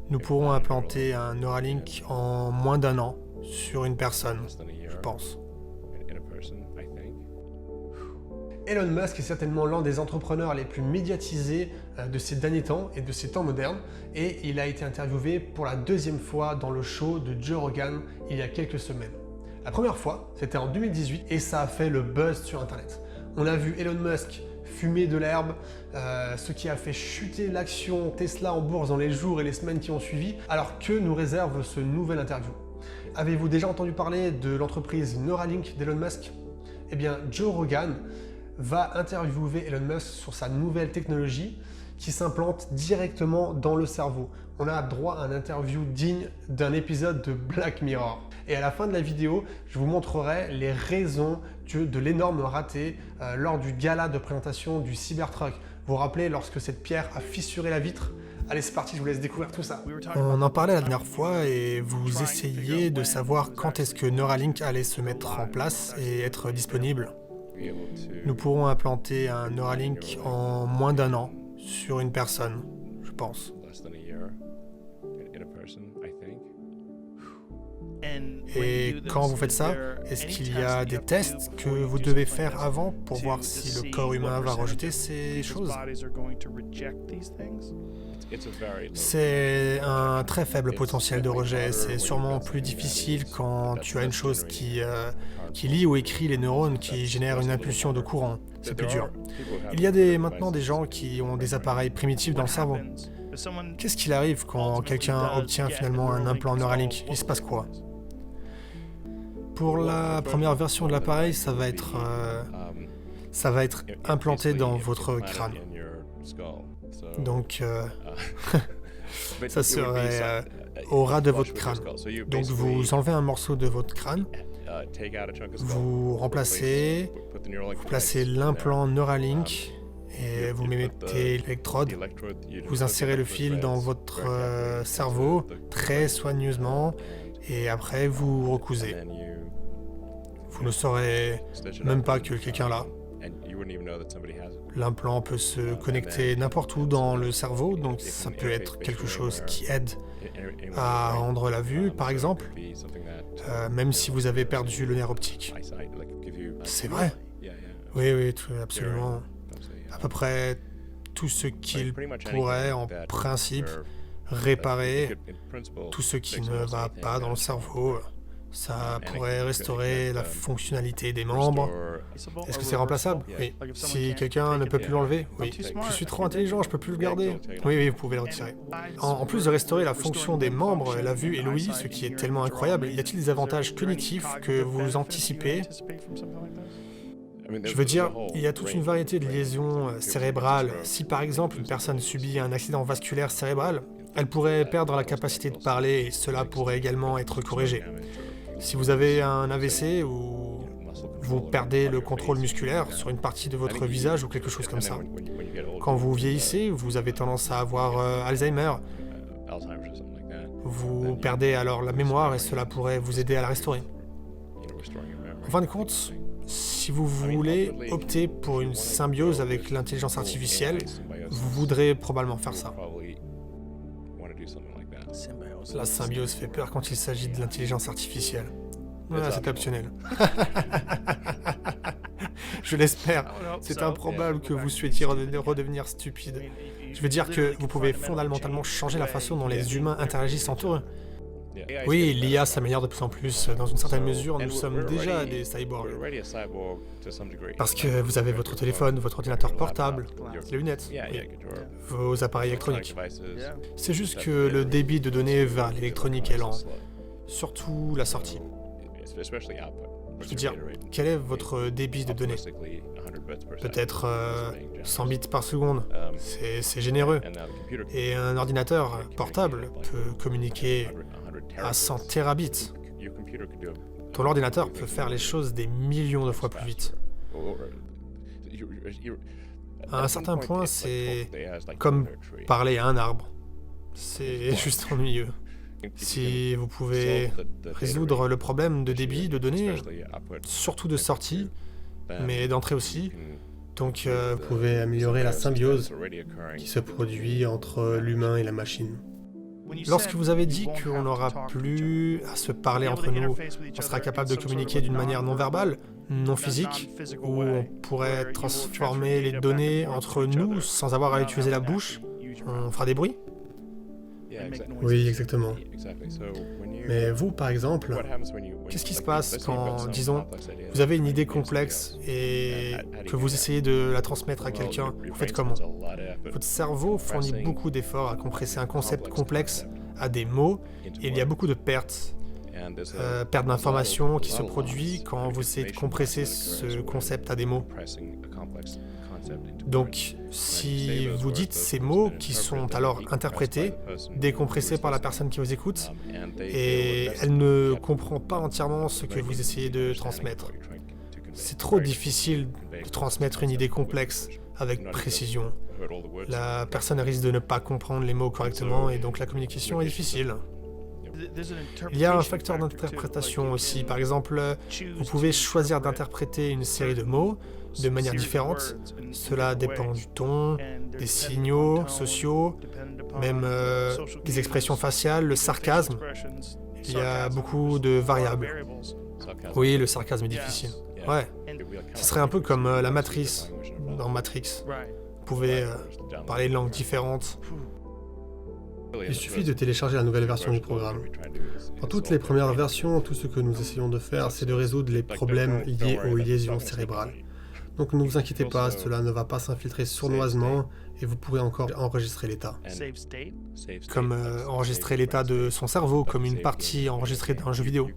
Nous pourrons implanter un Neuralink en moins d'1 an sur une personne, je pense. Elon Musk est certainement l'un des entrepreneurs les plus médiatisés de ces derniers temps et de ces temps modernes, et il a été interviewé pour la 2e fois dans le show de Joe Rogan il y a quelques semaines. La première fois, c'était en 2018 et ça a fait le buzz sur Internet. On a vu Elon Musk fumer de l'herbe, ce qui a fait chuter l'action Tesla en bourse dans les jours et les semaines qui ont suivi, alors que nous réserve ce nouvel interview. Avez-vous déjà entendu parler de l'entreprise Neuralink d'Elon Musk? Eh bien, Joe Rogan va interviewer Elon Musk sur sa nouvelle technologie qui s'implante directement dans le cerveau. On a droit à une interview digne d'un épisode de Black Mirror. Et à la fin de la vidéo, je vous montrerai les raisons de l'énorme raté lors du gala de présentation du Cybertruck. Vous vous rappelez lorsque cette pierre a fissuré la vitre? Allez, c'est parti, je vous laisse découvrir tout ça. On en parlait la dernière fois et vous essayiez de savoir quand est-ce que Neuralink allait se mettre en place et être disponible. Nous pourrons implanter un Neuralink en moins d'1 an sur une personne, je pense. Et quand vous faites ça, est-ce qu'il y a des tests que vous devez faire avant pour voir si le corps humain va rejeter ces choses? C'est un très faible potentiel de rejet. C'est sûrement plus difficile quand tu as une chose qui lit ou écrit les neurones, qui génère une impulsion de courant. C'est plus dur. Il y a maintenant des gens qui ont des appareils primitifs dans le cerveau. Qu'est-ce qu'il arrive quand quelqu'un obtient finalement un implant Neuralink? Il se passe quoi? Pour la première version de l'appareil, ça va être implanté dans votre crâne. Donc, ça serait au ras de votre crâne. Donc, vous enlevez un morceau de votre crâne, vous placez l'implant Neuralink et vous mettez l'électrode, vous insérez le fil dans votre cerveau très soigneusement et après vous recousez. Vous ne saurez même pas que quelqu'un l'a. L'implant peut se connecter n'importe où dans le cerveau, donc ça peut être quelque chose qui aide à rendre la vue, par exemple, même si vous avez perdu le nerf optique. C'est vrai? Oui, absolument. À peu près tout ce qu'il pourrait, en principe, réparer, tout ce qui ne va pas dans le cerveau. Ça pourrait restaurer la fonctionnalité des membres. Est-ce que c'est remplaçable? Oui. Si quelqu'un ne peut plus l'enlever? Oui. Je suis trop intelligent, je peux plus le garder. Oui, vous pouvez le retirer. En plus de restaurer la fonction des membres, la vue et l'ouïe, ce qui est tellement incroyable, y a-t-il des avantages cognitifs que vous anticipez? Je veux dire, il y a toute une variété de lésions cérébrales. Si par exemple une personne subit un accident vasculaire cérébral, elle pourrait perdre la capacité de parler et cela pourrait également être corrigé. Si vous avez un AVC ou vous perdez le contrôle musculaire sur une partie de votre visage ou quelque chose comme ça. Quand vous vieillissez, vous avez tendance à avoir Alzheimer. Vous perdez alors la mémoire et cela pourrait vous aider à la restaurer. En fin de compte, si vous voulez opter pour une symbiose avec l'intelligence artificielle, vous voudrez probablement faire ça. La symbiose fait peur quand il s'agit de l'intelligence artificielle. Voilà, c'est optionnel. Je l'espère. C'est improbable que vous souhaitiez redevenir stupide. Je veux dire que vous pouvez fondamentalement changer la façon dont les humains interagissent entre eux. Oui, l'IA s'améliore de plus en plus. Dans une certaine mesure, nous sommes déjà des cyborgs. Parce que vous avez votre téléphone, votre ordinateur portable, les lunettes, oui, vos appareils électroniques. C'est juste que le débit de données vers l'électronique est lent. Surtout la sortie. Je veux dire, quel est votre débit de données? Peut-être 100 bits par seconde. C'est généreux. Et un ordinateur portable peut communiquer à 100 terabits. Ton ordinateur peut faire les choses des millions de fois plus vite. À un certain point, c'est comme parler à un arbre. C'est juste ennuyeux. Si vous pouvez résoudre le problème de débit de données, surtout de sortie, mais d'entrée aussi, Donc vous pouvez améliorer la symbiose qui se produit entre l'humain et la machine. Lorsque vous avez dit qu'on n'aura plus à se parler entre nous, on sera capable de communiquer d'une manière non verbale, non physique, où on pourrait transformer les données entre nous sans avoir à utiliser la bouche, on fera des bruits? Oui, exactement. Mais vous, par exemple, qu'est-ce qui se passe quand, disons, vous avez une idée complexe et que vous essayez de la transmettre à quelqu'un? Vous faites comment? Votre cerveau fournit beaucoup d'efforts à compresser un concept complexe à des mots et il y a beaucoup de pertes d'informations qui se produit quand vous essayez de compresser ce concept à des mots. Donc, si vous dites ces mots qui sont alors interprétés, décompressés par la personne qui vous écoute, et elle ne comprend pas entièrement ce que vous essayez de transmettre. C'est trop difficile de transmettre une idée complexe avec précision. La personne risque de ne pas comprendre les mots correctement et donc la communication est difficile. Il y a un facteur d'interprétation aussi. Par exemple, vous pouvez choisir d'interpréter une série de mots de manière différente. Cela dépend du ton, des signaux sociaux, même des expressions faciales, le sarcasme. Il y a beaucoup de variables. Oui, le sarcasme est difficile. Ouais, ce serait un peu comme la matrice dans Matrix. Vous pouvez parler de langues différentes. Il suffit de télécharger la nouvelle version du programme. Dans toutes les premières versions, tout ce que nous essayons de faire, c'est de résoudre les problèmes liés aux liaisons cérébrales. Donc ne vous inquiétez pas, cela ne va pas s'infiltrer sournoisement et vous pourrez encore enregistrer l'état. Comme enregistrer l'état de son cerveau, comme une partie enregistrée d'un jeu vidéo.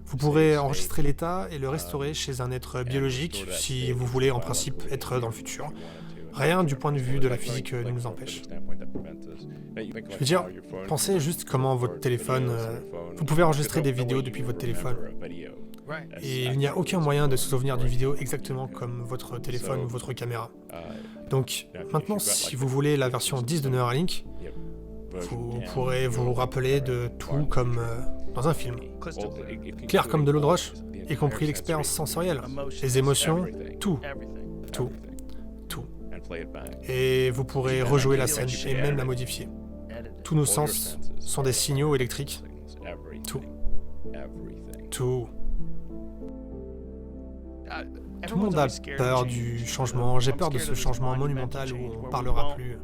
Vous pourrez enregistrer l'état et le restaurer chez un être biologique si vous voulez en principe être dans le futur. Rien du point de vue de la physique ne nous empêche. Je veux dire, pensez juste comment votre téléphone... vous pouvez enregistrer des vidéos depuis votre téléphone. Et il n'y a aucun moyen de se souvenir d'une vidéo exactement comme votre téléphone ou votre caméra. Donc, maintenant, si vous voulez la version 10 de Neuralink, vous pourrez vous rappeler de tout comme dans un film. Clair comme de l'eau de roche, y compris l'expérience sensorielle, les émotions, tout. Et vous pourrez rejouer la scène et même la modifier. Tous nos sens sont des signaux électriques. Tout. Tout. Tout le monde a peur du changement. J'ai peur de ce changement monumental où on ne parlera plus.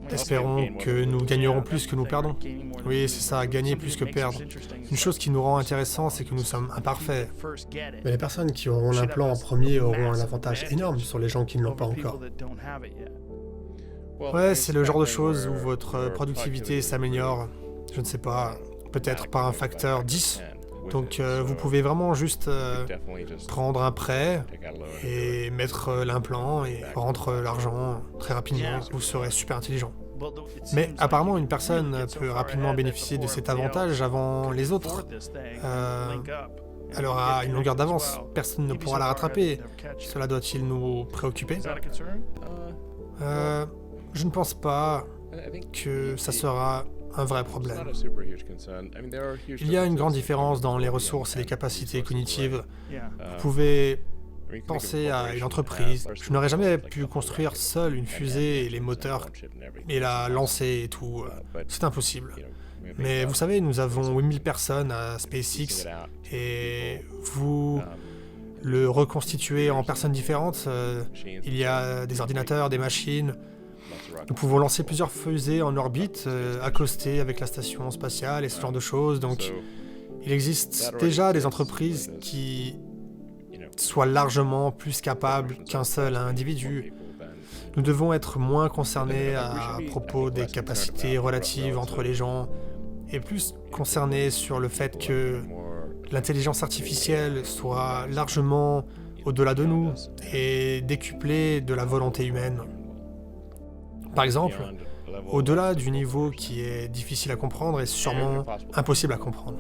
Espérons que nous gagnerons plus que nous perdons. Oui, c'est ça, gagner plus que perdre. Une chose qui nous rend intéressants, c'est que nous sommes imparfaits. Mais les personnes qui auront l'implant en premier auront un avantage énorme sur les gens qui ne l'ont pas encore. Ouais, c'est le genre de choses où votre productivité s'améliore, je ne sais pas, peut-être par un facteur 10. Donc vous pouvez vraiment juste prendre un prêt et mettre l'implant et rendre l'argent très rapidement. Vous serez super intelligent. Mais apparemment, une personne peut rapidement bénéficier de cet avantage avant les autres. Elle aura une longueur d'avance. Personne ne pourra la rattraper. Cela doit-il nous préoccuper? Je ne pense pas que ça sera un vrai problème. Il y a une grande différence dans les ressources et les capacités cognitives. Vous pouvez penser à une entreprise. Je n'aurais jamais pu construire seul une fusée et les moteurs et la lancer et tout. C'est impossible. Mais vous savez, nous avons 8000 personnes à SpaceX et vous le reconstituez en personnes différentes. Il y a des ordinateurs, des machines. Nous pouvons lancer plusieurs fusées en orbite, accostées avec la station spatiale et ce genre de choses. Donc, il existe déjà des entreprises qui soient largement plus capables qu'un seul individu. Nous devons être moins concernés à propos des capacités relatives entre les gens et plus concernés sur le fait que l'intelligence artificielle soit largement au-delà de nous et décuplée de la volonté humaine. Par exemple, au-delà du niveau qui est difficile à comprendre et sûrement impossible à comprendre.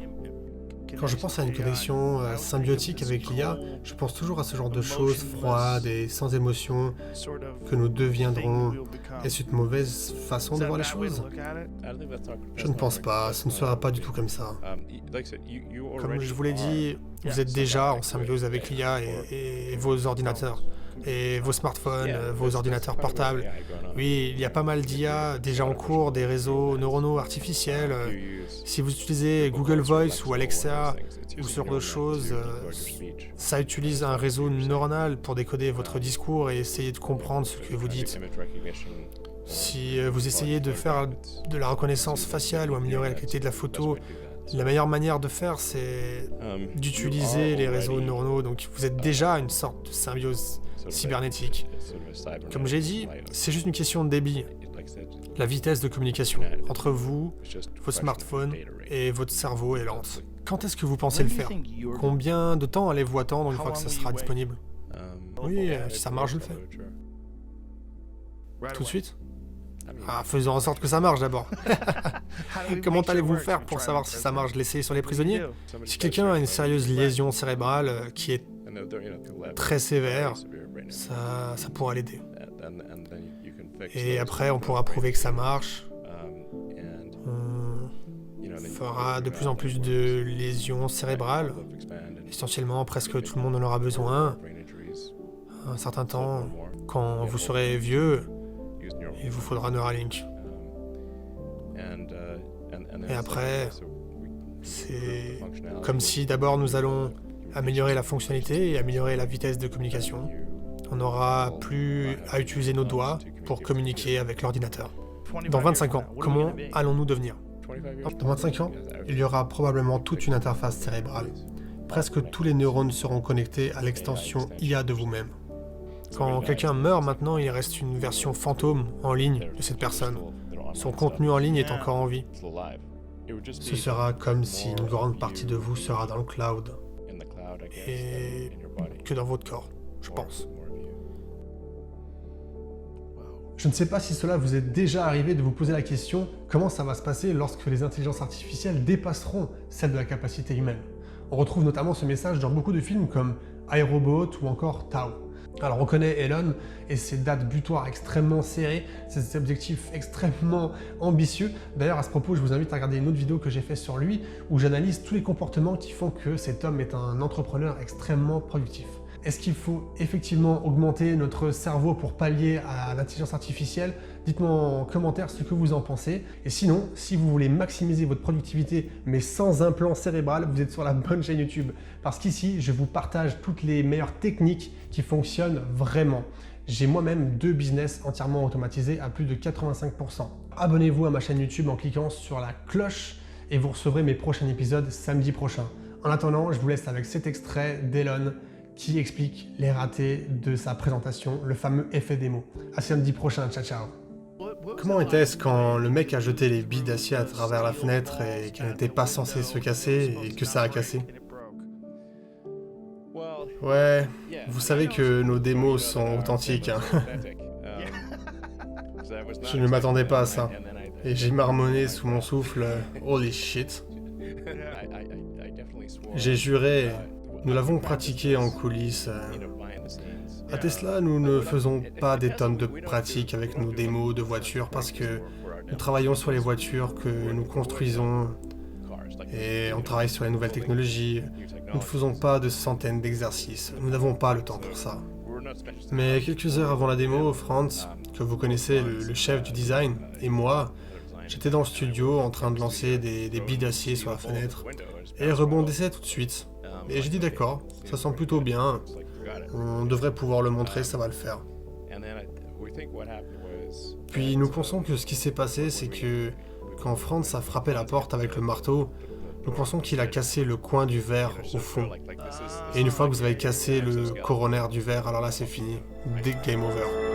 Quand je pense à une connexion symbiotique avec l'IA, je pense toujours à ce genre de choses froides et sans émotion que nous deviendrons. Est-ce une mauvaise façon de voir les choses? Je ne pense pas, ce ne sera pas du tout comme ça. Comme je vous l'ai dit, vous êtes déjà en symbiose avec l'IA et vos ordinateurs, et vos smartphones, vos ordinateurs portables. Oui, il y a pas mal d'IA déjà en cours, des réseaux neuronaux artificiels. Si vous utilisez Google Voice ou Alexa ou ce genre de choses, ça utilise un réseau neuronal pour décoder votre discours et essayer de comprendre ce que vous dites. Si vous essayez de faire de la reconnaissance faciale ou améliorer la qualité de la photo, la meilleure manière de faire, c'est d'utiliser les réseaux neuronaux. Donc vous êtes déjà une sorte de symbiose cybernétique. Comme j'ai dit, c'est juste une question de débit. La vitesse de communication entre vous, vos smartphones et votre cerveau est lente. Quand est-ce que vous pensez le faire? Combien de temps allez-vous attendre une fois que ça sera disponible? Oui, si ça marche, je le fais. Tout de suite? Ah, faisons en sorte que ça marche d'abord. Comment allez-vous faire pour savoir si ça marche? L'essayer sur les prisonniers? Si quelqu'un a une sérieuse lésion cérébrale qui est très sévère, ça pourra l'aider. Et après, on pourra prouver que ça marche. On fera de plus en plus de lésions cérébrales. Essentiellement, presque tout le monde en aura besoin. Un certain temps, quand vous serez vieux, il vous faudra Neuralink. Et après, c'est comme si d'abord nous allons améliorer la fonctionnalité et améliorer la vitesse de communication. On n'aura plus à utiliser nos doigts pour communiquer avec l'ordinateur. Dans 25 ans, comment allons-nous devenir? Dans 25 ans, il y aura probablement toute une interface cérébrale. Presque tous les neurones seront connectés à l'extension IA de vous-même. Quand quelqu'un meurt maintenant, il reste une version fantôme en ligne de cette personne. Son contenu en ligne est encore en vie. Ce sera comme si une grande partie de vous sera dans le cloud et que dans votre corps, je pense. Je ne sais pas si cela vous est déjà arrivé de vous poser la question comment ça va se passer lorsque les intelligences artificielles dépasseront celles de la capacité humaine. On retrouve notamment ce message dans beaucoup de films comme iRobot ou encore Tao. Alors on connaît Elon et ses dates butoirs extrêmement serrées, ses objectifs extrêmement ambitieux. D'ailleurs à ce propos, je vous invite à regarder une autre vidéo que j'ai faite sur lui où j'analyse tous les comportements qui font que cet homme est un entrepreneur extrêmement productif. Est-ce qu'il faut effectivement augmenter notre cerveau pour pallier à l'intelligence artificielle? Dites-moi en commentaire ce que vous en pensez. Et sinon, si vous voulez maximiser votre productivité mais sans implant cérébral, vous êtes sur la bonne chaîne YouTube. Parce qu'ici, je vous partage toutes les meilleures techniques qui fonctionnent vraiment. J'ai moi-même 2 business entièrement automatisés à plus de 85%. Abonnez-vous à ma chaîne YouTube en cliquant sur la cloche et vous recevrez mes prochains épisodes samedi prochain. En attendant, je vous laisse avec cet extrait d'Elon qui explique les ratés de sa présentation, le fameux effet démo. À samedi prochain, ciao ciao. Comment était-ce quand le mec a jeté les billes d'acier à travers la fenêtre et qu'elle n'était pas censée se casser et que ça a cassé? Ouais, vous savez que nos démos sont authentiques, hein. Je ne m'attendais pas à ça. Et j'ai marmonné sous mon souffle « Holy shit ». J'ai juré, nous l'avons pratiqué en coulisses. À Tesla, nous ne faisons pas des tonnes de pratiques avec nos démos de voitures parce que nous travaillons sur les voitures que nous construisons et on travaille sur les nouvelles technologies. Nous ne faisons pas de centaines d'exercices, nous n'avons pas le temps pour ça. Mais quelques heures avant la démo, Franz, que vous connaissez, le chef du design, et moi, j'étais dans le studio en train de lancer des billes d'acier sur la fenêtre et elle rebondissait tout de suite. Et j'ai dit d'accord, ça sent plutôt bien, on devrait pouvoir le montrer, ça va le faire. Puis nous pensons que ce qui s'est passé, c'est que quand Franz a frappé la porte avec le marteau, nous pensons qu'il a cassé le coin du verre au fond. Et une fois que vous avez cassé le coronaire du verre, alors là c'est fini, big game over.